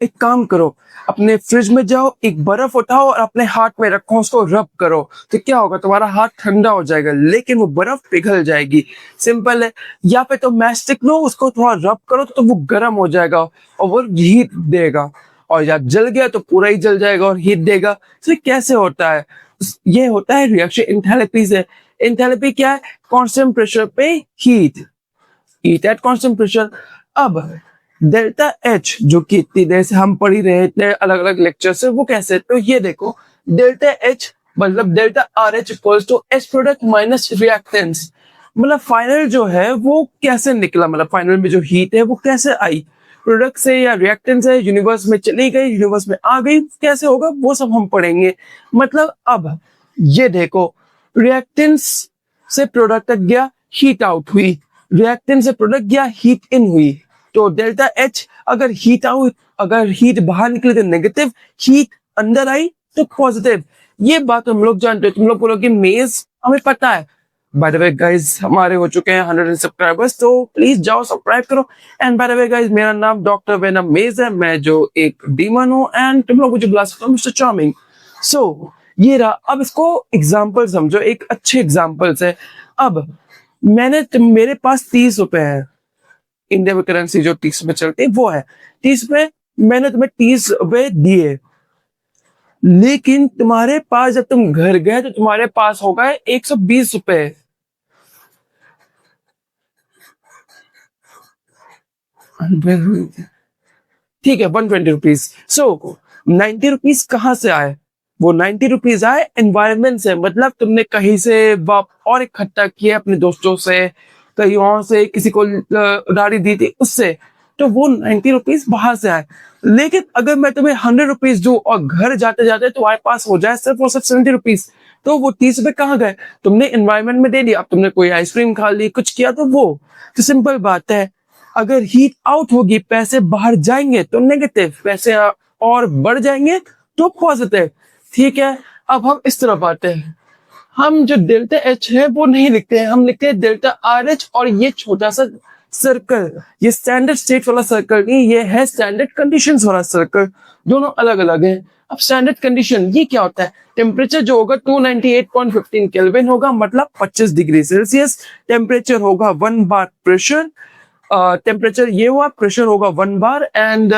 एक काम करो, अपने फ्रिज में जाओ, एक बर्फ उठाओ और अपने हाथ में रखो, उसको रब करो, तो क्या होगा, तुम्हारा हाथ ठंडा हो जाएगा लेकिन वो बर्फ पिघल जाएगी। सिंपल है। या फिर तो मैस्टिक लो, उसको थोड़ा रब करो तो वो गर्म हो जाएगा और वो हीट देगा, और या जल गया तो पूरा ही जल जाएगा और हीट देगा। तो ये कैसे होता है? ये होता है रिएक्शन एंथैल्पी से। एंथैल्पी क्या है? कांस्टेंट प्रेशर पे heat, heat at constant pressure. अब डेल्टा एच जो कि इतनी देर से हम पढ़ ही रहे थे अलग अलग लेक्चर से, वो कैसे? तो ये देखो, डेल्टा एच मतलब delta R H equals to H product minus reactants. मतलब फाइनल जो है वो कैसे निकला, मतलब फाइनल में जो हीट है वो कैसे आई, प्रोडक्ट से या रिएक्टेंट से, यूनिवर्स में चली गई, यूनिवर्स में आ गई, कैसे होगा वो सब हम पढ़ेंगे। मतलब अब ये देखो, रिएक्टेंस से प्रोडक्ट तक गया, हीट आउट हुई, रिएक्टेंट से प्रोडक्ट गया, हीट इन हुई। तो डेल्टा एच अगर हीट आउट, अगर हीट बाहर निकली तो नेगेटिव, हीट अंदर आई तो पॉजिटिव। ये बात हम लोग जानते हैं। तुम लोग बोलोगे मेज हमें पता है। बाय द वे गाइस, हमारे हो चुके हैं 100 सब्सक्राइबर्स, तो प्लीज जाओ सब्सक्राइब करो। And by the way guys, मेरा नाम डॉक्टर वेनम मेज है, मैं जो एक डीमन हूँ, एंड तुम लोग मुझे बुला सकते हो मिस्टर चार्मिंग। सो ये रहा। अब इसको एग्जाम्पल समझो, एक अच्छे एग्जाम्पल्स है। अब मेरे पास 30 रुपए है, इंडिया में करेंसी जो 30 में चलती है वो है 30 रुपए। मैंने तुम्हें 30 रुपए दिए, लेकिन तुम्हारे पास जब तुम घर गए तो तुम्हारे पास हो गए 120 रुपए। ठीक है, 120 रुपीज। सो 90 रुपीज कहाँ से आए? वो 90 रुपीज आए एनवायरमेंट से, मतलब तुमने कहीं से और इकट्ठा किया अपने दोस्तों से, कहीं और से किसी को उधारी दी थी उससे, तो वो 90 रुपीज बाहर से आए। लेकिन अगर मैं तुम्हें 100 रुपीज दूं और घर जाते जाते तुम्हारे पास हो जाए सिर्फ और सिर्फ 70 रुपीज, तो वो 30 रुपए कहाँ गए? तुमने एनवायरमेंट में दे दिया। अब तुमने कोई आइसक्रीम खा ली, कुछ किया, तो वो तो सिंपल बात है। अगर हीट आउट होगी, पैसे बाहर जाएंगे तो नेगेटिव, पैसे और बढ़ जाएंगे तो पॉजिटिव। ठीक है, अब हम इस तरफ आते हैं। हम जो डेल्टा एच है वो नहीं लिखते हैं, हम लिखते हैं डेल्टा आर एच। और ये छोटा सा सर्कल, ये स्टैंडर्ड स्टेट वाला सर्कल नहीं, ये है स्टैंडर्ड कंडीशंस वाला सर्कल। दोनों अलग अलग हैं। अब स्टैंडर्ड कंडीशन ये क्या होता है? टेम्परेचर जो होगा 298.15 केल्विन होगा, मतलब 25 डिग्री सेल्सियस। टेम्परेचर होगा 1 बार प्रेशर, टेम्परेचर ये हुआ, प्रेशर होगा 1 बार, एंड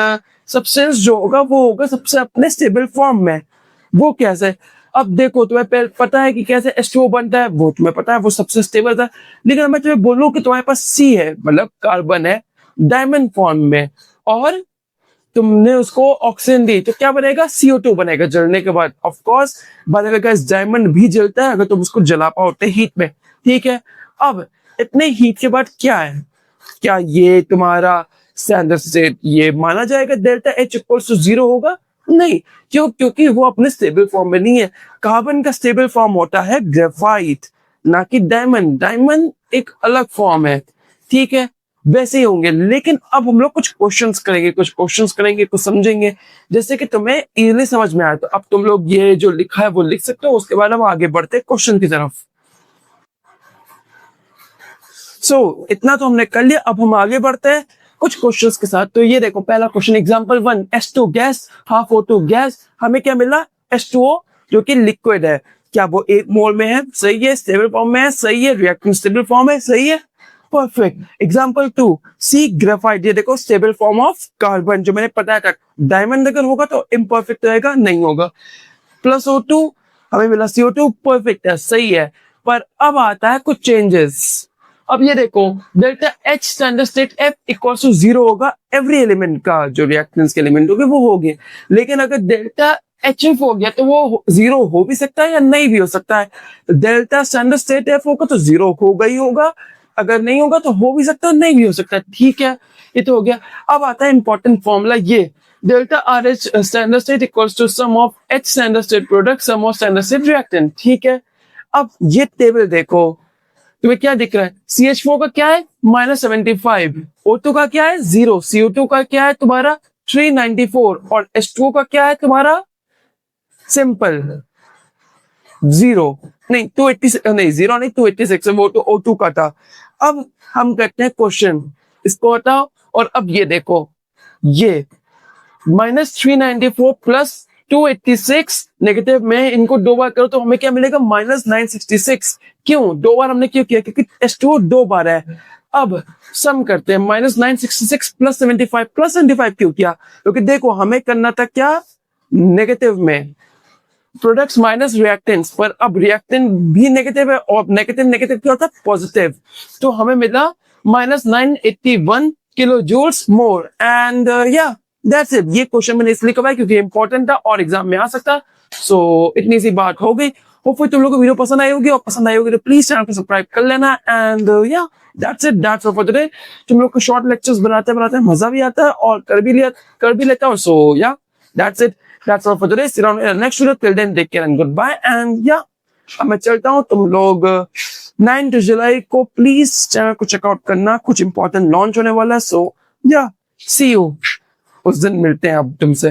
सब्सटेंस जो होगा वो होगा सबसे अपने स्टेबल फॉर्म में। वो कैसे? अब देखो, तुम्हें पता है कि कैसे H2O बनता है, वो तुम्हें पता है, वो सबसे स्टेबल था। लेकिन मैं तुम्हें बोलूं कि तुम्हारे पास C है, मतलब कार्बन है, डायमंड फॉर्म में, और तुमने उसको ऑक्सीजन दी, तो क्या बनेगा? CO2 बनेगा जलने के बाद। ऑफ कोर्स बनेगा, डायमंड भी जलता है अगर तुम उसको जला पाओ हीट में। ठीक है, अब इतने हीट के बाद क्या है? क्या ये तुम्हारा स्टैंडर्ड स्टेट ये माना जाएगा डेल्टा एच इक्वल्स टू 0 होगा? नहीं। क्यों? क्योंकि वो अपने स्टेबल फॉर्म में नहीं है। कार्बन का स्टेबल फॉर्म होता है ग्रेफाइट, ना कि डायमंड। डायमंड एक अलग फॉर्म है। ठीक है, वैसे ही होंगे। लेकिन अब हम लोग कुछ क्वेश्चंस करेंगे, कुछ समझेंगे, जैसे कि तुम्हें इजीली समझ में आए। तो अब तुम लोग ये जो लिखा है वो लिख सकते हो, उसके बाद हम आगे बढ़ते क्वेश्चन की तरफ। इतना तो हमने कर लिया, अब हम आगे बढ़ते हैं कुछ क्वेश्चंस के साथ। तो ये देखो, पहला question example 1, H2 gas, half O2 gas. हमें क्या मिला? H2O जो कि लिक्विड है। क्या वो 1 मोल में है? सही है। स्टेबल फॉर्म में है? सही है। रिएक्टेंट स्टेबल फॉर्म है? सही है। परफेक्ट। Example 2, C graphite. ये देखो, स्टेबल फॉर्म ऑफ कार्बन, जो मैंने बताया था। डायमंड अगर होगा तो इम्परफेक्ट रहेगा, नहीं होगा। प्लस O2, हमें मिला CO2, परफेक्ट है, सही है। पर अब आता है कुछ चेंजेस। अब ये देखो, delta H standard state F equal to 0 होगा, एवरी एलिमेंट का जो रिएक्टेंस के एलिमेंट होंगे वो हो गए। लेकिन अगर डेल्टा HF हो गया तो वो 0 हो भी सकता है या नहीं भी हो सकता है। डेल्टा स्टैंडर्ड स्टेट F होगा तो 0 होगा ही होगा, अगर नहीं होगा तो हो भी सकता है, नहीं भी हो सकता है। ठीक है, ये तो हो गया। अब आता है इंपॉर्टेंट फॉर्मूला, ये delta R H standard state equals to sum of H standard state product sum of standard state reactant. ठीक है, अब ये टेबल देखो, तुम्हें क्या दिख रहा है? CH4 का क्या है? -75। O2 का क्या है? 0। CO2 का क्या है तुम्हारा? 394। और H2O का क्या है तुम्हारा? सिंपल 0। नहीं, 286, नहीं 0 नहीं, 286 है, वो तो O2 का था। अब हम करते हैं क्वेश्चन, इसको हटाओ और अब ये देखो, ये -394 प्लस 286 नेगेटिव में इनको 2 बार करो तो हमें क्या मिलेगा? -966। क्यों? 2 बार हमने क्यों किया? क्योंकि H2O 2 बार है। अब सम करते हैं, -966 प्लस 75 क्यों किया? क्योंकि देखो हमें करना था क्या? नेगेटिव में प्रोडक्ट्स माइनस रिएक्टेंट्स, पर अब रिएक्टेंट भी नेगेटिव है और नेगेटिव नेगेटिव क्या होता है? पॉजिटिव। तो हमें मिला -981 किलो जूल्स मोर एंड या दैट्स इट। ये क्वेश्चन मैंने इसलिए करवाया क्योंकि इंपॉर्टेंट था और एग्जाम में आ सकता। सो इतनी सी बात हो गई। होपफुली तुम लोगों को वीडियो पसंद आई होगी, और पसंद आई होगी तो प्लीज चैनल को सब्सक्राइब कर लेना एंड या that's it, that's all for today. तुम लोग को शॉर्ट लेक्चर्स बनाते बनाते मजा भी आता है और कर भी लेता हूँ। So yeah that's it, that's all for today. See you on next video, till then take care and good bye and yeah अब मैं चलता हूँ। तुम लोग 9 जुलाई को प्लीज चैनल को चेकआउट करना, कुछ इंपॉर्टेंट लॉन्च होने वाला है। सो या सी यू, उस दिन मिलते हैं अब तुमसे।